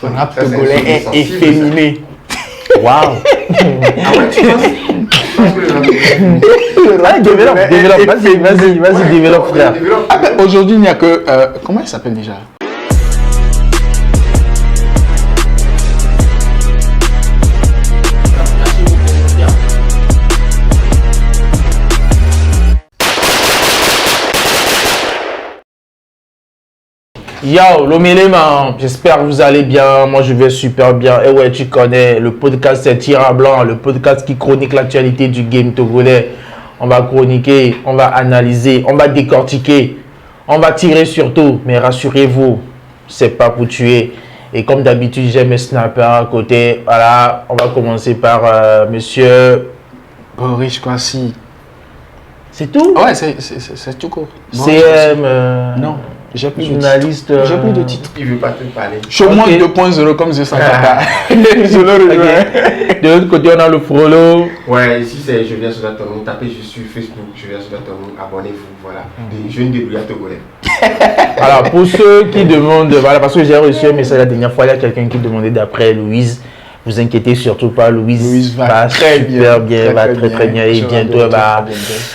Rap togolais est efféminé. Waouh. Ah ouais, tu penses que le rap togolais... Développe, vas-y, développe, frère. Développe. Ah ben, aujourd'hui, il n'y a que... comment il s'appelle déjà? Yo, l'Oméléman, j'espère que vous allez bien. Moi, je vais super bien. Et ouais, tu connais, le podcast c'est Tir à Blanc, le podcast qui chronique l'actualité du game togolais. On va chroniquer, on va analyser, on va décortiquer, on va tirer sur tout. Mais rassurez-vous, c'est pas pour tuer. Et comme d'habitude, j'ai mes snappers à côté. Voilà, on va commencer par monsieur Boris Kwasi. C'est tout? Ouais, c'est tout court. CM, Non, j'ai plus journaliste. J'ai plus de titres. Il veut pas te parler. Chômage Ok. 2.0 comme je savais pas. Je le rejoins. De l'autre côté, on a le frollo. Ouais, ici c'est Je viens sur la Tonou. Tapez je suis Facebook, Je viens sur la Tonou. Abonnez-vous, voilà. Des jeunes débrouillards togolais. Alors, pour ceux qui demandent, voilà, parce que j'ai reçu un message la dernière fois, il y a quelqu'un qui demandait d'après Louise. Vous inquiétez surtout pas, Louise va très super bien, très, va très très bien. Et bien. bientôt, Très bien.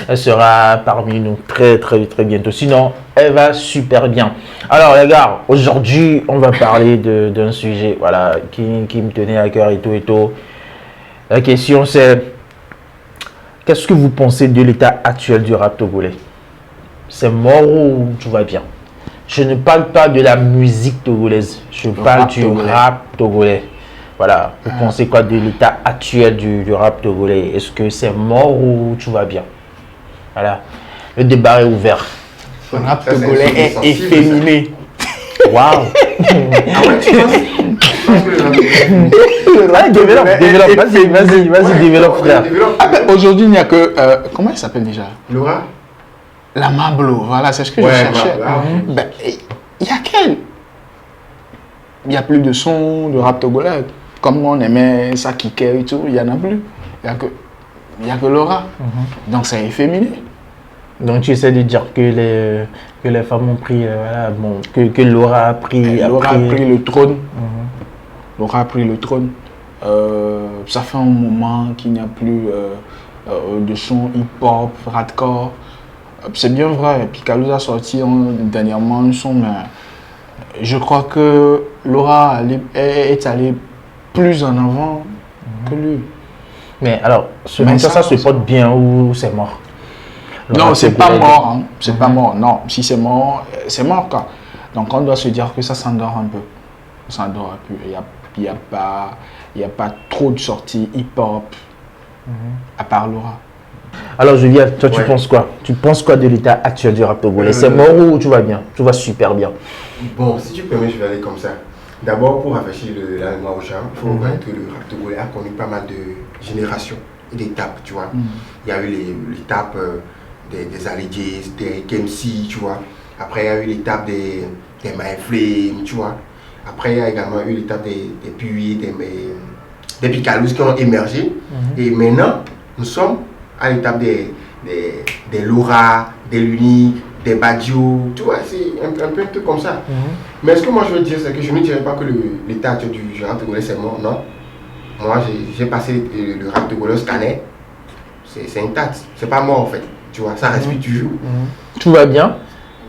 elle sera parmi nous très bientôt. Sinon, elle va super bien. Alors, les gars, aujourd'hui, on va parler d'un sujet voilà, qui me tenait à cœur et tout. La question, c'est qu'est-ce que vous pensez de l'état actuel du rap togolais? C'est mort ou tout va bien? Je ne parle pas de la musique togolaise, je parle rap du togolais. rap togolais. Voilà, vous pensez quoi de l'état actuel du rap togolais? Est-ce que c'est mort ou tout va bien? Voilà, le débat est ouvert. Rap Ça, c'est un togolais sujet est sensible, ça. efféminé. Waouh. Ah ouais, tu penses que le rap togolais... Développe, vas-y, Ouais, développe, frère. développe. Ah ben, aujourd'hui, il n'y a que... comment il s'appelle déjà? Laura? La Mablo, voilà, c'est ce que Ouais, je cherchais. voilà. Ben, il y a quel? Il n'y a plus de son de rap togolais. Comme on aimait ça kicker et tout, il n'y en a plus. Il n'y a que Laura. Donc c'est efféminé. Donc tu essaies de dire que les femmes ont pris, voilà, bon, que Laura a pris... Laura a pris le trône. Laura a pris le trône. Ça fait un moment qu'il n'y a plus de son hip-hop, hardcore. C'est bien vrai, Picalou a sorti dernièrement un son, mais je crois que Laura est allée plus en avant que lui. Mais alors, selon Mais toi, ça se ça- porte bien ou c'est mort? Le Non, rap c'est pas togolais. mort. Hein. C'est pas mort. Non, si c'est mort quoi. Donc on doit se dire que ça s'endort un peu. Ça s'endort un peu. Il y a pas trop de sorties hip-hop à part Laura. Alors Julien, toi tu Ouais. penses quoi? Tu penses quoi de l'état actuel du rap togolais? C'est mort ou tout va bien? Tout va super bien? Bon, si tu permets, je vais aller comme ça. D'abord, pour rafraîchir la mémoire aux gens, il faut reconnaître que le rap togolais a connu pas mal de générations et d'étapes, tu vois. Il y a eu l'étape des Alidjes, des KMC, tu vois. Après, il y a eu l'étape des My Flame, tu vois. Après, il y a également eu l'étape des Puy, des Picalous qui ont émergé. Et maintenant, nous sommes à l'étape des Laura, des Luni, des Badio, tu vois, c'est un peu un truc comme ça. Mais ce que moi je veux dire, c'est que je ne dirais pas que l'état actuel du rap togolais c'est mort, non. Moi j'ai passé le rap togolais au scanner, c'est intact, c'est pas mort en fait, tu vois, ça respire toujours. Tout va bien?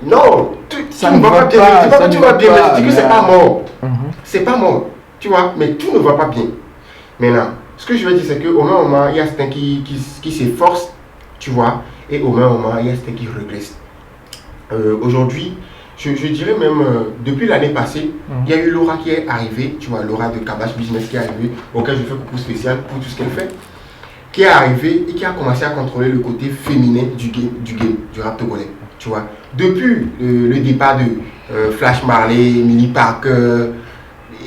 Non, Ça tout ne ne va va pas bien, pas, je dis pas ça que tout ne va va bien, mais pas, je dis que c'est mais- pas mort. C'est pas mort, tu vois, mais tout ne va pas bien. Maintenant, ce que je veux dire, c'est qu'au même moment, il y a certains qui s'efforcent, tu vois, et au même moment, il y a certains qui régressent. Aujourd'hui, je dirais même, depuis l'année passée, il y a eu Laura qui est arrivée, tu vois, Laura de Kabash Business qui est arrivée, auquel je fais coucou spécial pour tout ce qu'elle fait, qui est arrivée et qui a commencé à contrôler le côté féminin du rap togolais, tu vois. Depuis le départ de Flash Marley, Millie Parker,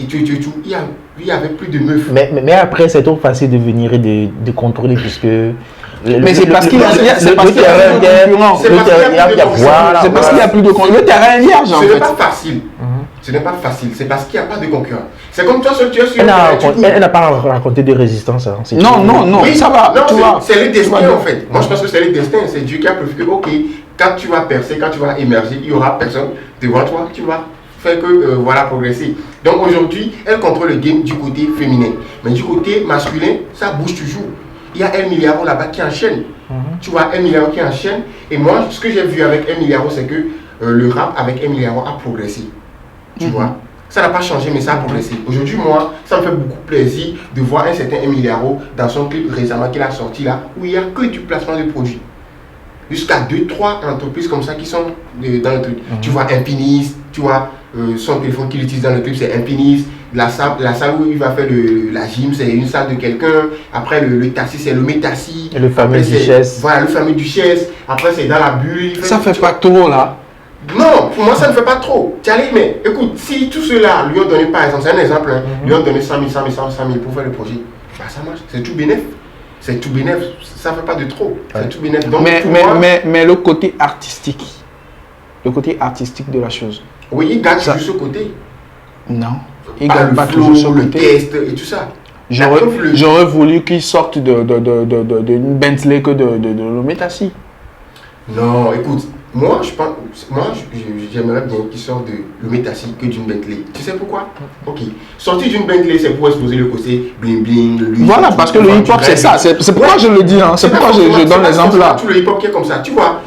et tout, il y avait plus de meufs. Mais après, c'est trop facile de venir et de contrôler puisque... Mais c'est parce qu'il y a plus de concurrence. C'est parce qu'il y a plus de concurrence. C'est parce qu'il n'y a plus de concurrence. Le terrain est vierge en Ce n'est fait. pas facile. Ce n'est pas facile, c'est parce qu'il n'y a pas de concurrent. C'est comme toi seul, tu es sur Elle n'a pas raconté de résistance. Hein, c'est Non, tout. non, non, Oui, ça va. non, tu vois. c'est le destin Tu vois. en fait. Moi je pense que c'est le destin. C'est Dieu qui a prévu que, ok, quand tu vas percer, quand tu vas émerger, il n'y aura personne devant toi, tu vas fait que voilà progresser. Donc aujourd'hui, elle contrôle le game du côté féminin. Mais du côté masculin, ça bouge toujours. Il y a El Miliaro là-bas qui enchaîne. Tu vois, El Miliaro qui enchaîne. Et moi, ce que j'ai vu avec El Miliaro, c'est que le rap avec El Miliaro a progressé. Tu vois, ça n'a pas changé, mais ça a progressé. Aujourd'hui, moi, ça me fait beaucoup plaisir de voir un certain El Miliaro dans son clip récemment qu'il a sorti là, où il n'y a que du placement de produits. Jusqu'à 2-3 entreprises comme ça qui sont dans le truc. Tu vois Infinis, tu vois son téléphone qu'il utilise dans le clip, c'est Infinis. La salle où il va faire la gym, c'est une salle de quelqu'un. Après, le taxi, c'est le Métassi. Et le fameux Duchesse. Voilà, le fameux Duchesse. Après, c'est dans la bulle. Ça fait pas trop là. Non, pour moi, ça ne fait pas trop. Mais écoute, si tous ceux-là lui ont donné, par exemple, c'est un exemple, hein, lui ont donné 100 000, 100 000, 100 000 pour faire le projet, bah ça marche, c'est tout bénéf. C'est tout bénéf, ça ne fait pas de trop. C'est tout bénéf. Donc, mais le côté artistique de la chose. Oui, il gagne sur ce côté. Non, il gagne pas toujours sur le côté. Test et tout ça. J'aurais voulu qu'il sorte d'une Bentley que de l'Ométassi. Non, écoute, moi j'aimerais bien qu'il sorte de l'Ométassi que d'une Bentley. Tu sais pourquoi? Ok. Sortir d'une Bentley, c'est pour exposer le côté bling bling, le luxe. Voilà, parce que le hip-hop c'est ça. C'est pourquoi je le dis. Hein. C'est pourquoi je donne l'exemple là. Tout le hip-hop qui est comme ça. Tu vois,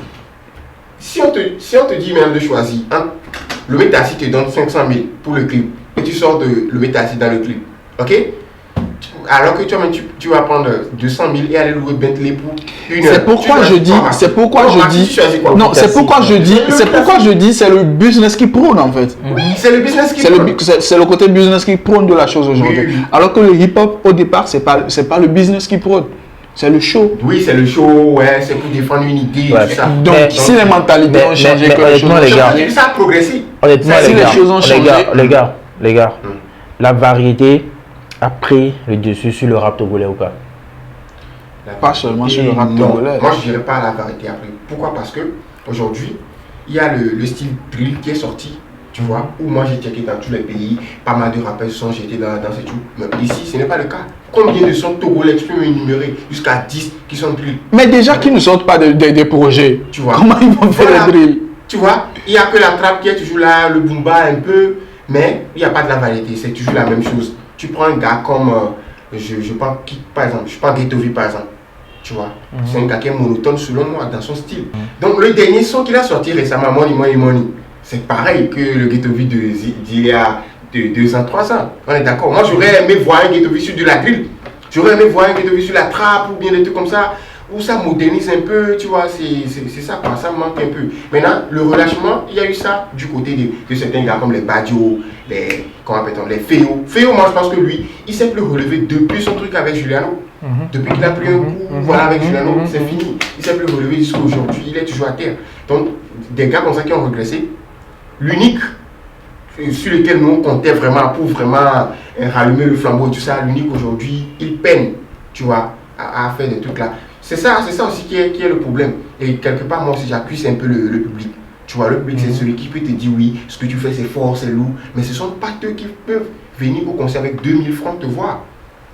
si on te dit même de choisir, hein, l'Ométassi te donne 500 000 pour le clip et tu sors de l'Ométassi dans le clip. Ok? Alors que toi-même tu vas prendre 200 000 et aller louer Bentley pour une heure. C'est pourquoi je dis, c'est pourquoi je dis, c'est le business qui prône en fait. Oui, c'est le business qui prône. C'est le côté business qui prône de la chose aujourd'hui. Oui. Alors que le hip-hop au départ, c'est pas le business qui prône. C'est le show. Oui, c'est le show, ouais, c'est pour défendre une idée, ouais. tout ça. Donc, si les mentalités ont changé, ça a progressé. Honnêtement, si les choses ont changé. Les gars, la variété a pris le dessus sur le rap togolais ou pas? Pas seulement sur le rap togolais. Moi, je dirais pas la variété après. Pourquoi? Parce que aujourd'hui, il y a le style drill qui est sorti. Tu vois, où moi j'ai checké dans tous les pays, pas mal de rappeurs sont jetés dans ces trucs. Mais ici, ce n'est pas le cas. Combien de sons togolais tu peux énumérer? Jusqu'à 10 qui sont drill. Mais déjà qui ne sortent pas des projets. Tu vois. Comment ils vont faire les drills? Tu vois, il n'y a que la trappe qui est toujours là, le boomba un peu, mais il n'y a pas de la variété, c'est toujours la même chose. Tu prends un gars comme, je prends qui par exemple, je prends Ghetto V par exemple. Tu vois, c'est un gars qui est monotone selon moi dans son style. Donc le dernier son qu'il a sorti récemment, Money Money Money, c'est pareil que le Ghetto V d'il y a 2 ans, 3 ans. On est d'accord. Moi j'aurais aimé voir un Ghetto V sur de la drill. J'aurais aimé voir un Ghetto V sur la trappe ou bien des trucs comme ça, où ça modernise un peu, tu vois, c'est ça quoi, ça me manque un peu. Maintenant, le relâchement, il y a eu ça du côté de certains gars comme les Badio, les Féo. Féo, moi je pense que lui, il s'est plus relevé depuis son truc avec Juliano. Depuis qu'il a pris un coup, voilà, avec Juliano, c'est fini. Il s'est plus relevé jusqu'à aujourd'hui, il est toujours à terre. Donc, des gars comme ça qui ont régressé, l'unique sur lequel nous on comptait vraiment pour vraiment rallumer le flambeau et tout ça, l'unique aujourd'hui, il peine, tu vois, à faire des trucs là. C'est ça aussi qui est le problème. Et quelque part, moi aussi, j'accuse un peu le public. Tu vois, le public, c'est celui qui peut te dire oui, ce que tu fais, c'est fort, c'est lourd. Mais ce ne sont pas eux qui peuvent venir au concert avec 2000 francs te voir.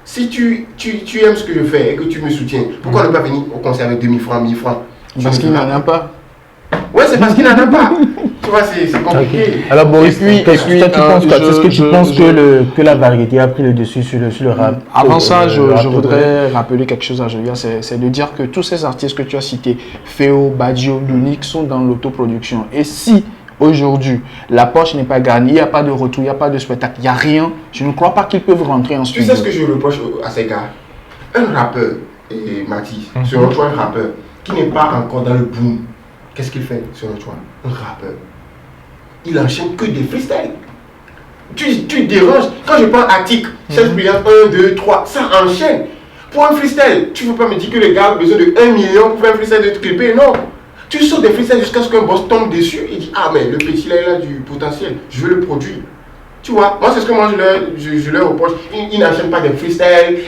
Si tu aimes ce que je fais et que tu me soutiens, pourquoi ne pas venir au concert avec 2000 francs, 1000 francs? Parce qu'il n'en a pas. Ouais, c'est parce qu'il n'en a pas. Tu vois, c'est compliqué. Okay. Alors Boris, est-ce que tu penses que la variété a pris le dessus sur le rap? Avant ça, je voudrais rappeler quelque chose à Julia, c'est de dire que tous ces artistes que tu as cités, Féo, Badio, Lunique, sont dans l'autoproduction. Et si aujourd'hui la poche n'est pas garnie, il n'y a pas de retour, il n'y a pas de spectacle, il n'y a rien, je ne crois pas qu'ils peuvent rentrer en studio. Tu sais ce que je reproche à ces gars? Un rappeur, et Mathis, selon toi, un rappeur qui n'est pas encore dans le boom, qu'est-ce qu'il fait selon toi? Un rappeur. Il enchaîne que des freestyles. Tu déranges. Quand je prends Attic, 16 milliards, 1, 2, 3, ça enchaîne. Pour un freestyle, tu ne veux pas me dire que les gars ont besoin de 1 million pour faire un freestyle de clipper, non. Tu sors des freestyles jusqu'à ce qu'un boss tombe dessus et dit ah mais le petit là il a du potentiel, je veux le produire. Tu vois, moi c'est ce que moi je leur reproche. Ils n'enchaînent pas des freestyles,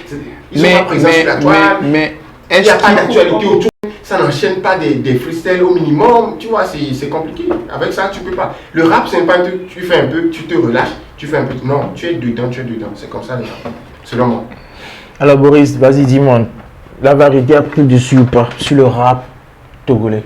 ils sont pas présents sur la toile. Mais il n'y a pas d'actualité autour. Ça n'enchaîne pas des freestyles au minimum, tu vois, c'est compliqué. Avec ça, tu peux pas. Le rap, c'est pas un truc, tu fais un peu, tu te relâches, tu fais un peu. Non, tu es dedans. C'est comme ça, les gens, selon moi. Alors, Boris, vas-y, dis-moi, la variété a pris dessus ou pas sur le rap togolais?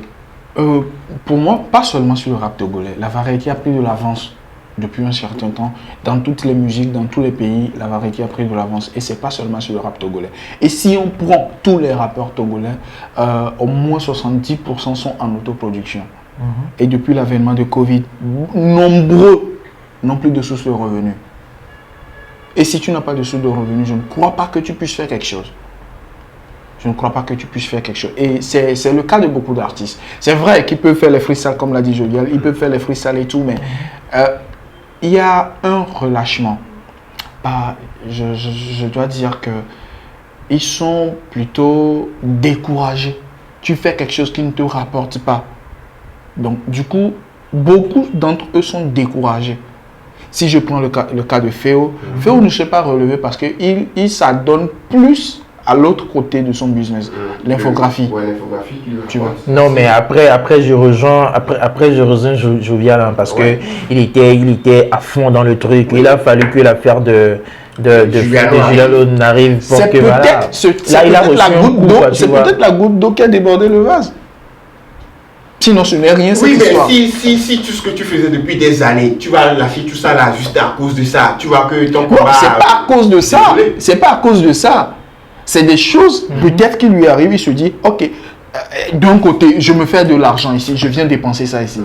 Pour moi, pas seulement sur le rap togolais. La variété a pris de l'avance depuis un certain temps. Dans toutes les musiques, dans tous les pays, la variété a pris de l'avance. Et c'est pas seulement sur le rap togolais. Et si on prend tous les rappeurs togolais, au moins 70% sont en autoproduction. Et depuis l'avènement de Covid, nombreux n'ont plus de sources de revenus. Et si tu n'as pas de source de revenus, je ne crois pas que tu puisses faire quelque chose. Je ne crois pas que tu puisses faire quelque chose. Et c'est le cas de beaucoup d'artistes. C'est vrai qu'ils peuvent faire les freestyles, comme l'a dit Jovial, ils peuvent faire les freestyles et tout, mais il y a un relâchement. Je dois dire que ils sont plutôt découragés. Tu fais quelque chose qui ne te rapporte pas. Donc, du coup, beaucoup d'entre eux sont découragés. Si je prends le cas de Féo, Féo ne s'est pas relevé parce qu'il s'adonne plus à l'autre côté de son business, l'infographie. Ouais, l'infographie. Tu vois. Non, mais après je rejoins Jovial hein, parce que il était à fond dans le truc. Il a fallu que l'affaire de Juliano n'arrive pour que voilà. C'est peut-être la goutte d'eau qui a débordé le vase. Sinon, ce n'est rien, cette histoire. Oui, mais si tout ce que tu faisais depuis des années, tu vas lâcher tout ça là juste à cause de ça. Tu vois que ton combat... Non, c'est pas à cause de ça. C'est pas à cause de ça. C'est des choses peut-être qui lui arrivent. Il se dit, ok, d'un côté, je me fais de l'argent ici, je viens dépenser ça ici.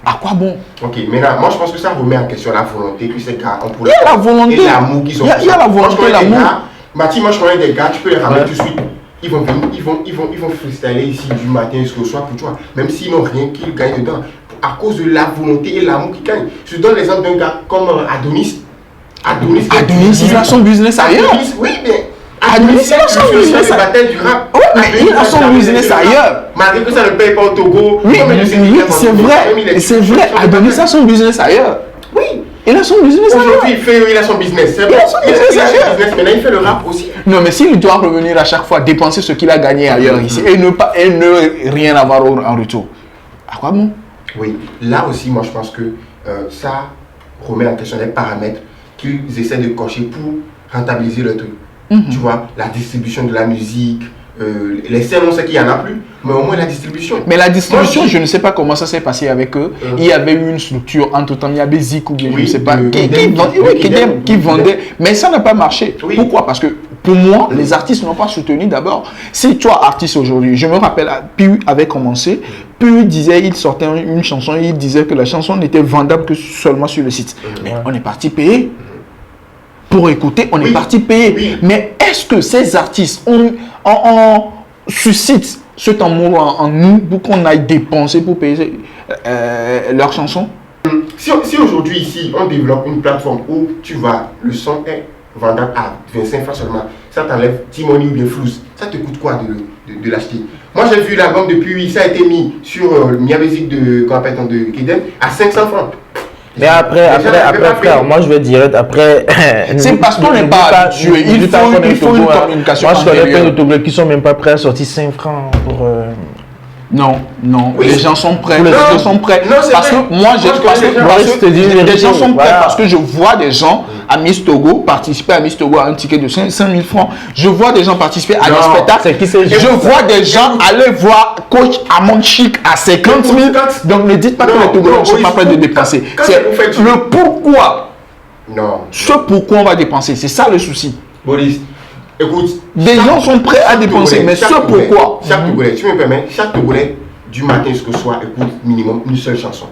À quoi bon? Ok, maintenant, moi je pense que ça remet en question la volonté que ces gars ont pour Il y a la volonté. Et l'amour qu'ils ont. Il y a la volonté et l'amour. Mathis, moi je connais des gars, tu peux les ramener tout de suite. Ils vont venir, ils vont freestyler ici du matin jusqu'au soir pour toi. Même s'ils n'ont rien qu'ils gagnent dedans. À cause de la volonté et l'amour qu'ils gagnent. Je donne l'exemple d'un gars comme Adonis. Adonis, il a son business ailleurs. Oui, mais Adonis, il a son business ailleurs. Oui, mais il a son business ailleurs. Malgré que ça ne paye pas au Togo. Oui, c'est vrai. C'est vrai. Adonis a son business ailleurs. Oui. Il a son business ailleurs. Aujourd'hui, il a son business. C'est Il a son business ailleurs. Maintenant, il fait le rap aussi. Non, mais s'il doit revenir à chaque fois, dépenser ce qu'il a gagné ailleurs ici et ne rien avoir en retour, à quoi bon? Oui, là aussi, moi je pense que ça remet en question les paramètres qu'ils essaient de cocher pour rentabiliser le truc. Tu vois, la distribution de la musique, les scènes, on sait qu'il n'y en a plus, mais au moins la distribution. Mais la distribution, je ne sais pas comment ça s'est passé avec eux. Il y avait eu une structure entre temps, il y avait Zik ou bien je ne sais pas, qui vendait, mais ça n'a pas marché. Oui. Pourquoi? Parce que pour moi, les artistes n'ont pas soutenu d'abord. Si toi, artiste aujourd'hui, je me rappelle, Pu avait commencé, Pu disait, il sortait une chanson, il disait que la chanson n'était vendable que seulement sur le site. Mais on est parti payer. Pour écouter, on est parti payer. Oui. Mais est-ce que ces artistes suscitent cet amour en nous pour qu'on aille dépenser pour payer leurs chansons? Si aujourd'hui ici, on développe une plateforme où tu vas, le son est vendable à 25 francs seulement, ça t'enlève Timoni ou bien Flouze, ça te coûte quoi de l'acheter? Moi j'ai vu l'album depuis, ça a été mis sur Mia Basic de Kidem à 500 francs. Mais après, frère, moi je vais dire, après... C'est parce qu'on n'est pas habitué, il faut une communication. Moi je connais plein de Togolais qui sont même pas prêts à sortir 5 francs pour... Non, oui. Les gens sont prêts. Les gens sont prêts. Non, parce que moi, les gens sont prêts parce que je vois des gens à Miss Togo participer à Miss Togo à un ticket de 5 000 francs. Je vois des gens participer à des spectacles. Je vois des gens aller voir coach Amon Chic à 50 000. Donc ne dites pas que les Togolais ne sont pas prêts de dépenser. C'est le pourquoi. Non. Ce pourquoi on va dépenser. C'est ça le souci. Boris. Écoute, des gens sont prêts à dépenser, mais ce pourquoi? Chaque Togolais, tu me permets, chaque Togolais, du matin jusqu'au soir, écoute minimum une seule chanson.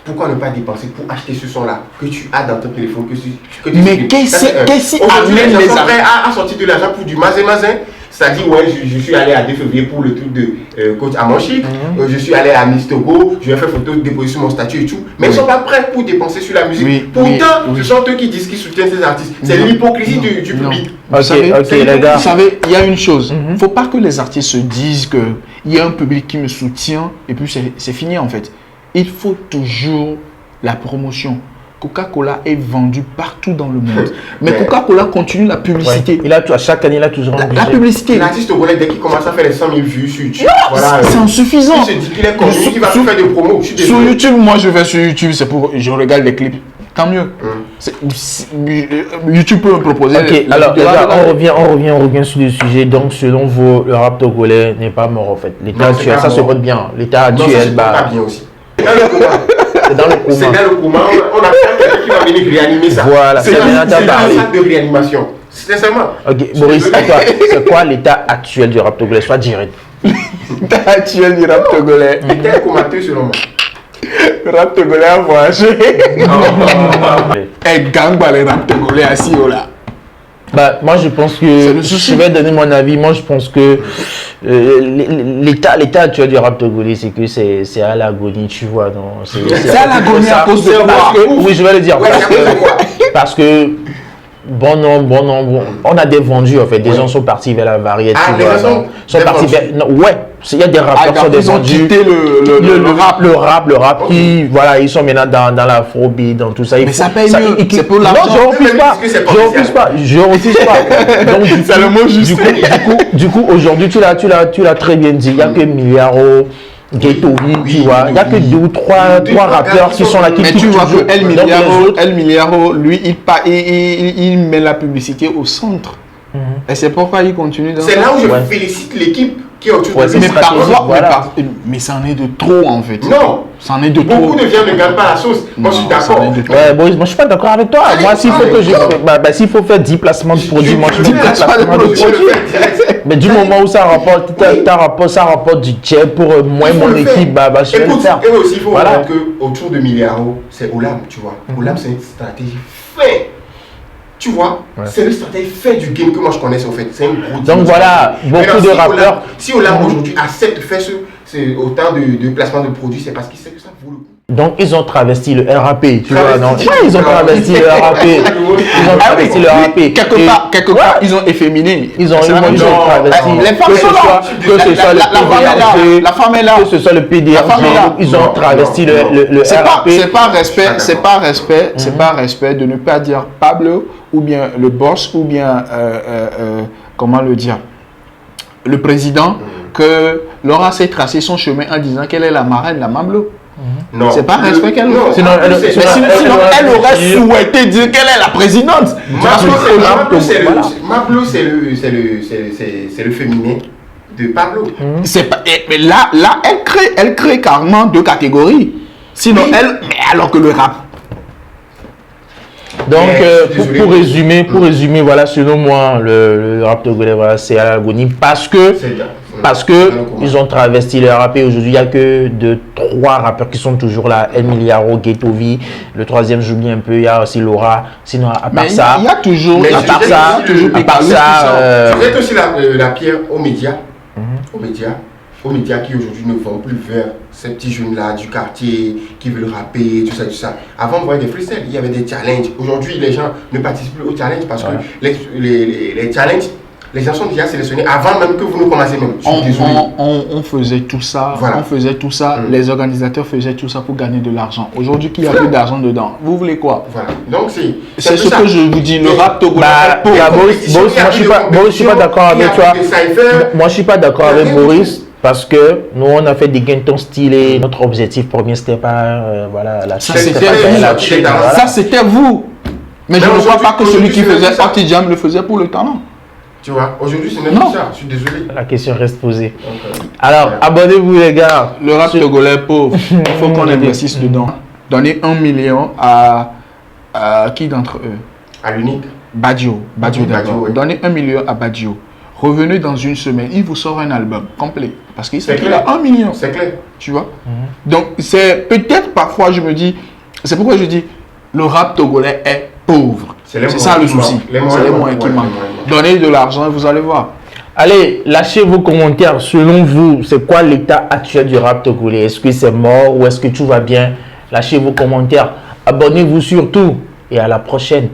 Pourquoi ne pas dépenser pour acheter ce son-là que tu as dans ton téléphone mais qu'est-ce qui amène les gens prêts à sortir de l'argent pour du mazin? C'est-à-dire, ouais, je suis allé à 2 février pour le truc de coach Amon Chic, je suis allé à Miss Togo, je vais faire photo, déposer sur mon statut et tout. Mais ils ne sont pas prêts pour dépenser sur la musique. Pourtant, ce sont eux qui disent qu'ils soutiennent ces artistes. C'est l'hypocrisie du public. Vous savez, il y a une chose. Il ne faut pas que les artistes se disent qu'il y a un public qui me soutient et puis c'est fini en fait. Il faut toujours la promotion. Coca-Cola est vendu partout dans le monde. Mais Coca-Cola continue la publicité. Ouais. Chaque année, il a toujours la publicité. L'artiste togolais, dès qu'il commence à faire les 100 000 vues sur YouTube, c'est insuffisant. Il se dit qu'il est connu, il va faire des promos. Sur YouTube, moi je vais sur YouTube, je regarde les clips. Tant mieux. YouTube peut me proposer. Ok, alors on revient sur le sujet. Donc, selon vous, le rap togolais n'est pas mort en fait. L'état actuel, ça se vote bien. L'état actuel, pas bien aussi. C'est dans le coma. C'est dans le coma. On a quelqu'un qui va venir réanimer ça. Voilà, c'est ça vient dans d'en parler. un sac de réanimation. Sincèrement. Ok, Boris, à toi, c'est quoi l'état actuel du rap togolais? Sois direct. L'état actuel du rap togolais. Il était comateux selon moi. Le rap togolais a voyagé. Eh, gangba le rap togolais assis là. Bah, moi je pense que je vais donner mon avis. Moi je pense que l'état actuel du rap togolais, c'est que c'est à l'agonie, tu vois. C'est à l'agonie à cause de quoi? Oui, je vais le dire. Parce que bon, on a des vendus en fait. Des gens sont partis vers la variété. Ah, tu vois, sont partis vers. Ouais, il y a des rappeurs qui sont des vendus. Ils ont quitté le rap qui, voilà, ils sont maintenant dans l'afrobeat, dans tout ça. Mais ça paye mieux. C'est pour l'argent. Non, je refuse pas. Donc, c'est le mot juste. Du coup, aujourd'hui, tu l'as très bien dit. Il n'y a que Milliaro, Ghetto V, tu vois. Il n'y a que deux ou trois rappeurs qui sont là. Mais tu vois que El Milliaro, lui, il met la publicité au centre. Et c'est pourquoi il continue dans ça. C'est là où je félicite l'équipe qui est autour de lui. Mais mais ça en est de trop en fait. Non. Ça en est de trop. Beaucoup de viande ne gagne pas la sauce. Moi, je suis d'accord. Ouais, Boris, moi je suis pas d'accord avec toi. Moi, s'il faut que s'il faut faire 10 placements de produits, moi je fais 10 placements de produits. Mais du moment où ça rapporte du jet pour moi et mon équipe, je vais le faire. Et aussi, il faut voir qu'autour de Milliaro, c'est Olam, tu vois. Olam, c'est une stratégie faite. Tu vois, c'est le stratégie fait du game que moi je connais en fait. C'est un gros. Donc voilà, beaucoup de rappeurs. Si Olam aujourd'hui accepte de faire autant de placements de produits, c'est parce qu'il sait que ça vaut le coup. Donc ils ont travesti le RAP, tu vois, non? Ouais, ils ont travesti le RAP. Ils ont travesti le RAP. Quelque part, ils ont efféminé. Ils ont travesti. Les femmes sont là. Que ce soit le PDRG, la femme est là. que ce soit le PDRG, ils ont travesti le RAP. C'est pas respect de ne pas dire Pablo ou bien le boss ou bien comment le dire, le président, que Laura s'est tracé son chemin en disant qu'elle est la marraine de la Mablo. Non. C'est pas respect qu'elle non. Sinon, elle aurait souhaité dire qu'elle est la présidente. Mablo, c'est le féminin de Pablo. Mais là, elle crée carrément deux catégories. Sinon, mais alors que le rap. Donc, pour résumer, voilà, selon moi, le rap togolais, voilà, c'est à l'agonie parce que ils ont travesti le rap et aujourd'hui, il n'y a que 2-3 rappeurs qui sont toujours là. El Milliaro, Ghetto V, le troisième, j'oublie un peu, il y a aussi Laura. Sinon, à part ça, il y a toujours, tu jettes aussi la pierre aux médias, aux médias qui aujourd'hui ne vont plus vers ces petits jeunes-là du quartier qui veulent rapper, tout ça. Avant, on voyait des freestyles, il y avait des challenges. Aujourd'hui, les gens ne participent plus aux challenges parce que les challenges, les gens sont déjà sélectionnés avant même que vous ne commencez même. On faisait tout ça, les organisateurs faisaient tout ça pour gagner de l'argent. Aujourd'hui, qu'il n'y a plus d'argent dedans, vous voulez quoi? Voilà. Donc c'est ce que je vous dis, le rap togolais. Boris, moi je suis pas d'accord avec toi. Moi je suis pas d'accord avec Boris. Parce que nous, on a fait des gains stylés. Notre objectif premier, c'était pas la ça, c'était vous. Mais je ne crois pas que celui qui faisait Party Jam le faisait pour le talent. Tu vois, aujourd'hui, ce n'est pas ça. Je suis désolé. La question reste posée. Alors, abonnez-vous, les gars. Le rap togolais pauvre. Il faut qu'on investisse dedans. Donner 1 million à qui d'entre eux? À l'unique. Badio d'abord. Donnez 1 million à Badio. Revenez dans une semaine, il vous sort un album complet. Parce qu'il a 1 million. C'est clair. Tu vois? Donc, c'est peut-être parfois, je me dis, c'est pourquoi je dis, le rap togolais est pauvre. C'est ça le souci. C'est les moyens qui manquent. Donnez de l'argent et vous allez voir. Allez, lâchez vos commentaires. Selon vous, c'est quoi l'état actuel du rap togolais? Est-ce que c'est mort ou est-ce que tout va bien? Lâchez vos commentaires. Abonnez-vous surtout et à la prochaine.